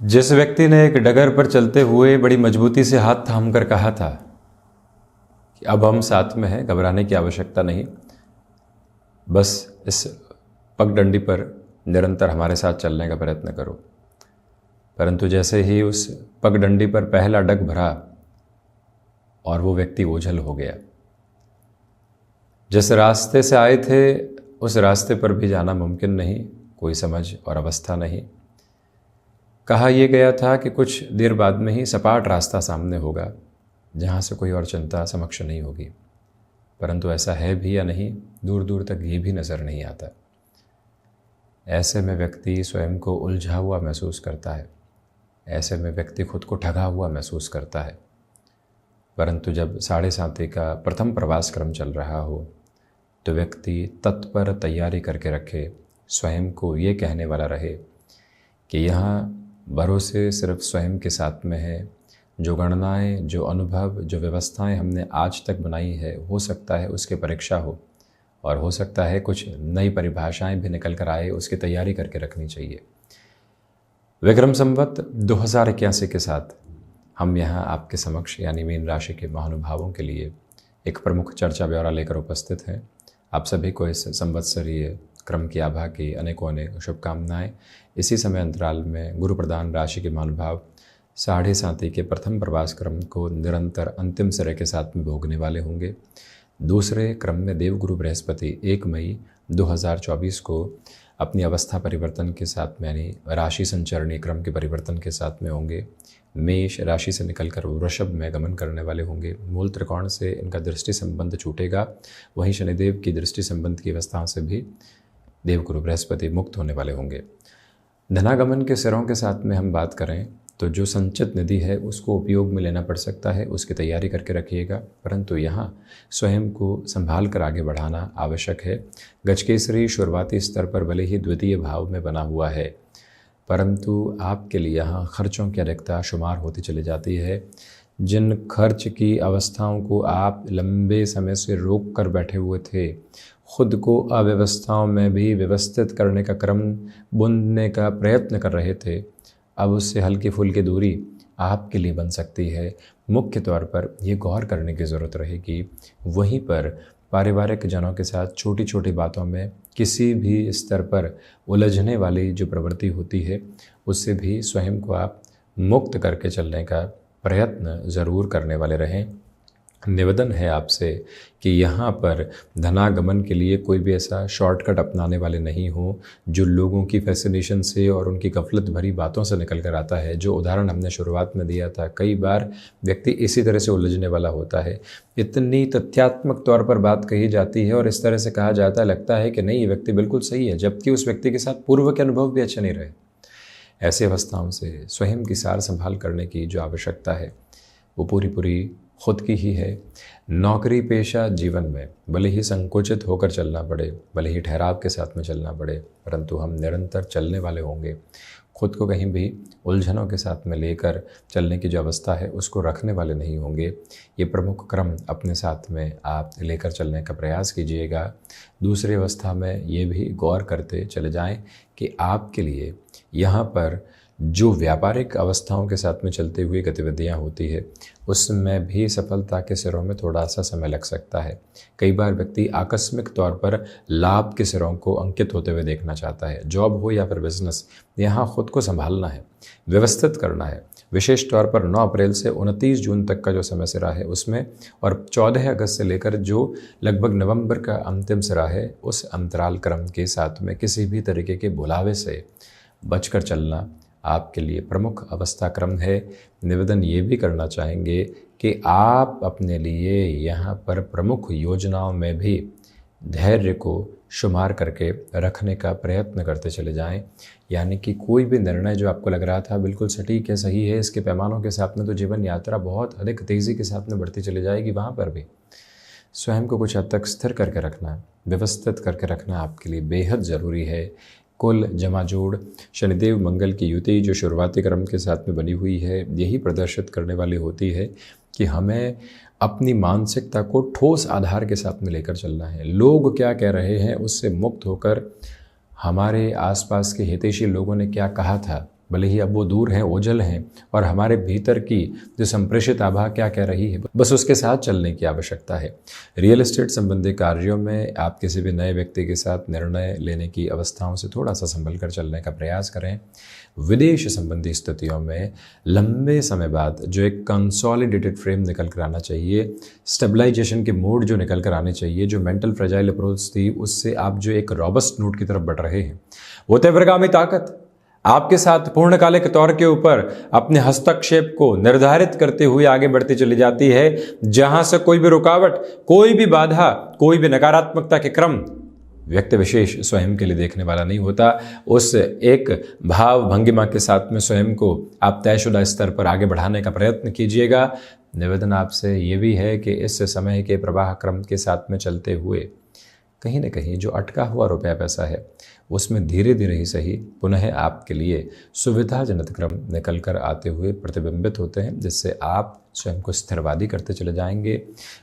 जिस व्यक्ति ने एक डगर पर चलते हुए बड़ी मजबूती से हाथ थाम कर कहा था कि अब हम साथ में हैं, घबराने की आवश्यकता नहीं, बस इस पगडंडी पर निरंतर हमारे साथ चलने का प्रयत्न करो। परंतु जैसे ही उस पगडंडी पर पहला डग भरा और वो व्यक्ति ओझल हो गया। जिस रास्ते से आए थे उस रास्ते पर भी जाना मुमकिन नहीं, कोई समझ और अवस्था नहीं। कहा यह गया था कि कुछ देर बाद में ही सपाट रास्ता सामने होगा जहाँ से कोई और चिंता समक्ष नहीं होगी, परंतु ऐसा है भी या नहीं, दूर दूर तक ये भी नज़र नहीं आता। ऐसे में व्यक्ति स्वयं को उलझा हुआ महसूस करता है, ऐसे में व्यक्ति खुद को ठगा हुआ महसूस करता है। परंतु जब 7:30 का प्रथम प्रवास क्रम चल रहा हो तो व्यक्ति तत्पर तैयारी करके रखे, स्वयं को ये कहने वाला रहे कि यहाँ भरोसे सिर्फ स्वयं के साथ में है। जो गणनाएं, जो अनुभव, जो व्यवस्थाएं हमने आज तक बनाई है, हो सकता है उसकी परीक्षा हो और हो सकता है कुछ नई परिभाषाएं भी निकल कर आए, उसकी तैयारी करके रखनी चाहिए। विक्रम संवत 2081 के साथ हम यहाँ आपके समक्ष यानी मीन राशि के महानुभावों के लिए एक प्रमुख चर्चा ब्यौरा लेकर उपस्थित हैं। आप सभी को इस संवत्सरीय क्रम की आभा की अनेकों अनेक शुभकामनाएं। इसी समय अंतराल में गुरु प्रधान राशि के महानुभाव 7:30 के प्रथम प्रवास क्रम को निरंतर अंतिम सिरे के साथ में भोगने वाले होंगे। दूसरे क्रम में देवगुरु बृहस्पति 1 मई 2024 को अपनी अवस्था परिवर्तन के साथ में यानी राशि संचरणी क्रम के परिवर्तन के साथ में होंगे। मेष राशि से निकलकर वृषभ में गमन करने वाले होंगे। मूल त्रिकोण से इनका दृष्टि संबंध छूटेगा, वहीं शनिदेव की दृष्टि संबंध की अवस्थाओं से भी देवगुरु बृहस्पति मुक्त होने वाले होंगे। धनागमन के सिरों के साथ में हम बात करें तो जो संचित निधि है उसको उपयोग में लेना पड़ सकता है, उसकी तैयारी करके रखिएगा, परंतु यहाँ स्वयं को संभाल कर आगे बढ़ाना आवश्यक है। गजकेसरी शुरुआती स्तर पर भले ही द्वितीय भाव में बना हुआ है, परंतु आपके लिए यहाँ खर्चों की अधिकता शुमार होती चली जाती है। जिन खर्च की अवस्थाओं को आप लंबे समय से रोक कर बैठे हुए थे, खुद को अव्यवस्थाओं में भी व्यवस्थित करने का क्रम बुनने का प्रयत्न कर रहे थे, अब उससे हल्की फुल्की दूरी आपके लिए बन सकती है। मुख्य तौर पर ये गौर करने की ज़रूरत रहेगी। वहीं पर पारिवारिक जनों के साथ छोटी छोटी बातों में किसी भी स्तर पर उलझने वाली जो प्रवृत्ति होती है, उससे भी स्वयं को आप मुक्त करके चलने का प्रयत्न ज़रूर करने वाले रहें। निवेदन है आपसे कि यहाँ पर धनागमन के लिए कोई भी ऐसा शॉर्टकट अपनाने वाले नहीं हो जो लोगों की फैसिनेशन से और उनकी गफलत भरी बातों से निकल कर आता है। जो उदाहरण हमने शुरुआत में दिया था, कई बार व्यक्ति इसी तरह से उलझने वाला होता है। इतनी तथ्यात्मक तौर पर बात कही जाती है और इस तरह से कहा जाता है, लगता है कि नहीं ये व्यक्ति बिल्कुल सही है, जबकि उस व्यक्ति के साथ पूर्व के अनुभव भी अच्छे नहीं रहे। ऐसी अवस्थाओं से स्वयं की सार संभाल करने की जो आवश्यकता है वो पूरी खुद की ही है। नौकरी पेशा जीवन में भले ही संकुचित होकर चलना पड़े, भले ही ठहराव के साथ में चलना पड़े, परंतु हम निरंतर चलने वाले होंगे। खुद को कहीं भी उलझनों के साथ में लेकर चलने की जो अवस्था है उसको रखने वाले नहीं होंगे। ये प्रमुख क्रम अपने साथ में आप लेकर चलने का प्रयास कीजिएगा। दूसरी अवस्था में ये भी गौर करते चले जाएं कि आपके लिए यहाँ पर जो व्यापारिक अवस्थाओं के साथ में चलती हुई गतिविधियां होती है उसमें भी सफलता के सिरों में थोड़ा सा समय लग सकता है। कई बार व्यक्ति आकस्मिक तौर पर लाभ के सिरों को अंकित होते हुए देखना चाहता है। जॉब हो या फिर बिजनेस, यहाँ खुद को संभालना है, व्यवस्थित करना है। विशेष तौर पर 9 अप्रैल से 29 जून तक का जो समय सिरा है उसमें, और 14 अगस्त से लेकर जो लगभग नवंबर का अंतिम सिरा है, उस अंतराल क्रम के साथ में किसी भी तरीके के बुलावे से बचकर चलना आपके लिए प्रमुख अवस्था क्रम है। निवेदन ये भी करना चाहेंगे कि आप अपने लिए यहाँ पर प्रमुख योजनाओं में भी धैर्य को शुमार करके रखने का प्रयत्न करते चले जाएं। यानी कि कोई भी निर्णय जो आपको लग रहा था बिल्कुल सटीक है, सही है, इसके पैमानों के साथ में तो जीवन यात्रा बहुत अधिक तेज़ी के साथ में बढ़ती चली जाएगी। वहाँ पर भी स्वयं को कुछ हद तक स्थिर करके रखना, व्यवस्थित करके रखना आपके लिए बेहद ज़रूरी है। कुल जमा जोड़ शनिदेव मंगल की युति जो शुरुआती क्रम के साथ में बनी हुई है, यही प्रदर्शित करने वाली होती है कि हमें अपनी मानसिकता को ठोस आधार के साथ में लेकर चलना है। लोग क्या कह रहे हैं उससे मुक्त होकर हमारे आसपास के हितैषी लोगों ने क्या कहा था भले ही अब वो दूर हैं, ओझल हैं, और हमारे भीतर की जो संप्रेषित आभा क्या कह रही है, बस उसके साथ चलने की आवश्यकता है। रियल एस्टेट संबंधी कार्यों में आप किसी भी नए व्यक्ति के साथ निर्णय लेने की अवस्थाओं से थोड़ा सा संभल कर चलने का प्रयास करें। विदेश संबंधी स्थितियों में लंबे समय बाद जो एक कंसोलिडेटेड फ्रेम निकल कर आना चाहिए, स्टेबलाइजेशन के मोड जो निकल कर आने चाहिए, जो मेंटल फ्रेजाइल अप्रोच थी उससे आप जो एक रॉबस्ट नोट की तरफ बढ़ रहे हैं, वो तीव्रगामी ताकत आपके साथ पूर्णकालिक तौर के ऊपर अपने हस्तक्षेप को निर्धारित करते हुए आगे बढ़ती चली जाती है, जहां से कोई भी रुकावट, कोई भी बाधा, कोई भी नकारात्मकता के क्रम व्यक्ति विशेष स्वयं के लिए देखने वाला नहीं होता। उस एक भाव भंगिमा के साथ में स्वयं को आप तयशुदा स्तर पर आगे बढ़ाने का प्रयत्न कीजिएगा। निवेदन आपसे ये भी है कि इस समय के प्रवाह क्रम के साथ में चलते हुए कहीं न कहीं जो अटका हुआ रुपया पैसा है उसमें धीरे धीरे ही सही पुनः आपके लिए सुविधाजनक क्रम निकल कर आते हुए प्रतिबिंबित होते हैं, जिससे आप स्वयं को स्थिरवादी करते चले जाएंगे।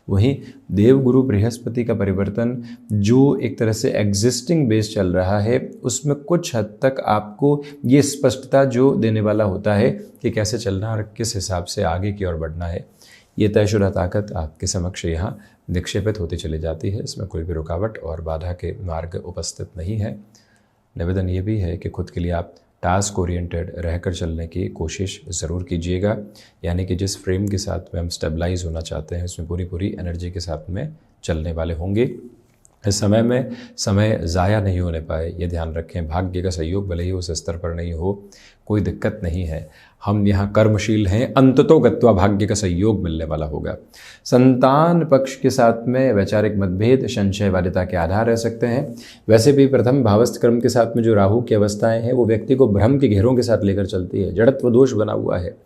वहीं देवगुरु बृहस्पति का परिवर्तन जो एक तरह से एग्जिस्टिंग बेस चल रहा है, उसमें कुछ हद तक आपको ये स्पष्टता जो देने वाला होता है कि कैसे चलना और किस हिसाब से आगे की ओर बढ़ना है। ये तयशुदा ताकत आपके समक्ष यहाँ निक्षेपित होती चली जाती है। इसमें कोई भी रुकावट और बाधा के मार्ग उपस्थित नहीं है। निवेदन ये भी है कि खुद के लिए आप टास्क ओरिएंटेड रहकर चलने की कोशिश ज़रूर कीजिएगा, यानी कि जिस फ्रेम के साथ में हम स्टेबलाइज होना चाहते हैं उसमें पूरी एनर्जी के साथ में चलने वाले होंगे। इस समय में समय ज़ाया नहीं होने पाए, ये ध्यान रखें। भाग्य का सहयोग भले ही उस स्तर पर नहीं हो, कोई दिक्कत नहीं है, हम यहाँ कर्मशील हैं, अंततो गत्वा भाग्य का सहयोग मिलने वाला होगा। संतान पक्ष के साथ में वैचारिक मतभेद संशयवादिता के आधार रह सकते हैं। वैसे भी प्रथम भावस्थ क्रम के साथ में जो राहु की अवस्थाएं हैं वो व्यक्ति को भ्रम के घेरों के साथ लेकर चलती है, जड़त्व दोष बना हुआ है।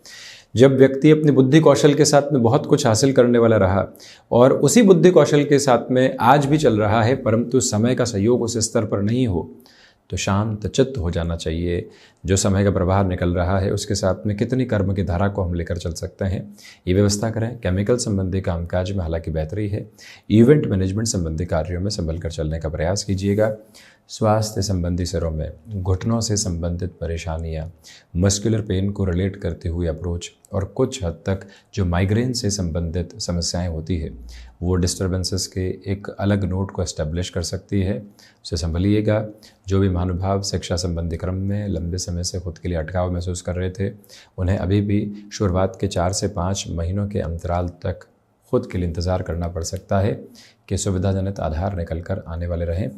जब व्यक्ति अपने बुद्धि कौशल के साथ में बहुत कुछ हासिल करने वाला रहा और उसी बुद्धि कौशल के साथ में आज भी चल रहा है, परंतु समय का सहयोग उस स्तर पर नहीं हो, तो शांत चित्त हो जाना चाहिए। जो समय का प्रवाह निकल रहा है उसके साथ में कितनी कर्म की धारा को हम लेकर चल सकते हैं, ये व्यवस्था करें। केमिकल संबंधी कामकाज में हालांकि बेहतरी है। इवेंट मैनेजमेंट संबंधी कार्यों में संभल कर चलने का प्रयास कीजिएगा। स्वास्थ्य संबंधी सिरों में घुटनों से संबंधित परेशानियां, मस्कुलर पेन को रिलेट करते हुए अप्रोच और कुछ हद तक जो माइग्रेन से संबंधित समस्याएं होती है वो डिस्टर्बेंसेस के एक अलग नोट को एस्टेब्लिश कर सकती है, उसे संभलिएगा। जो भी महानुभाव शिक्षा संबंधी क्रम में लंबे समय से खुद के लिए अटकाव महसूस कर रहे थे, उन्हें अभी भी शुरुआत के 4 से 5 महीनों के अंतराल तक खुद के लिए इंतज़ार करना पड़ सकता है कि सुविधाजनक आधार निकल कर आने वाले रहें।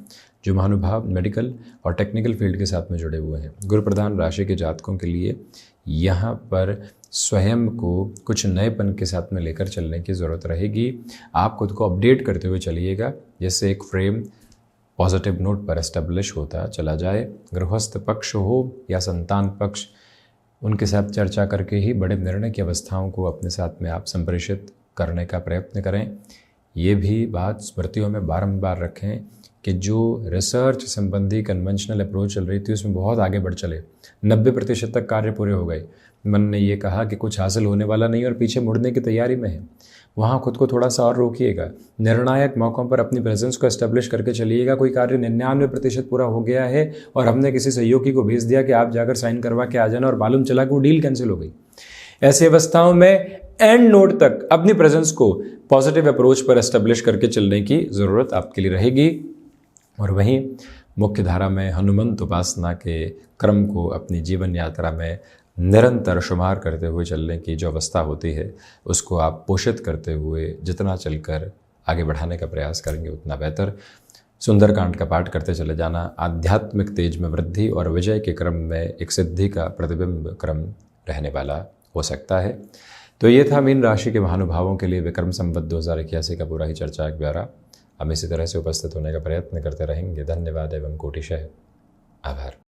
जो महानुभाव मेडिकल और टेक्निकल फील्ड के साथ में जुड़े हुए हैं, गुरु प्रधान राशि के जातकों के लिए यहाँ पर स्वयं को कुछ नएपन के साथ में लेकर चलने की ज़रूरत रहेगी। आप खुद को अपडेट करते हुए चलिएगा, जिससे एक फ्रेम पॉजिटिव नोट पर एस्टेब्लिश होता चला जाए। गृहस्थ पक्ष हो या संतान पक्ष, उनके साथ चर्चा करके ही बड़े निर्णय की अवस्थाओं को अपने साथ में आप संप्रेषित करने का प्रयत्न करें। ये भी बात स्मृतियों में बारंबार रखें कि जो रिसर्च संबंधी कन्वेंशनल अप्रोच चल रही थी उसमें बहुत आगे बढ़ चले, 90% तक कार्य पूरे हो गए। मन ने ये कहा कि कुछ हासिल होने वाला नहीं और पीछे मुड़ने की तैयारी में है, वहाँ खुद को थोड़ा सा और रोकिएगा। निर्णायक मौक़ों पर अपनी प्रेजेंस को एस्टेब्लिश करके चलिएगा। कोई कार्य 99% पूरा हो गया है और हमने किसी सहयोगी को भेज दिया कि आप जाकर साइन करवा के आ जाना, और मालूम चला कि वो डील कैंसिल हो गई। ऐसी अवस्थाओं में एंड नोट तक अपनी प्रेजेंस को पॉजिटिव अप्रोच पर एस्टेब्लिश करके चलने की ज़रूरत आपके लिए रहेगी। और वहीं मुख्य धारा में हनुमंत उपासना के क्रम को अपनी जीवन यात्रा में निरंतर शुमार करते हुए चलने की जो अवस्था होती है उसको आप पोषित करते हुए जितना चलकर आगे बढ़ाने का प्रयास करेंगे उतना बेहतर। सुंदरकांड का पाठ करते चले जाना आध्यात्मिक तेज में वृद्धि और विजय के क्रम में एक सिद्धि का प्रतिबिंब क्रम रहने वाला हो सकता है। तो ये था मीन राशि के महानुभावों के लिए विक्रम संवत 2081 का पूरा ही चर्चा एक ब्यौरा। हम इसी तरह से उपस्थित होने का प्रयत्न करते रहेंगे। धन्यवाद एवं कोटिशः आभार।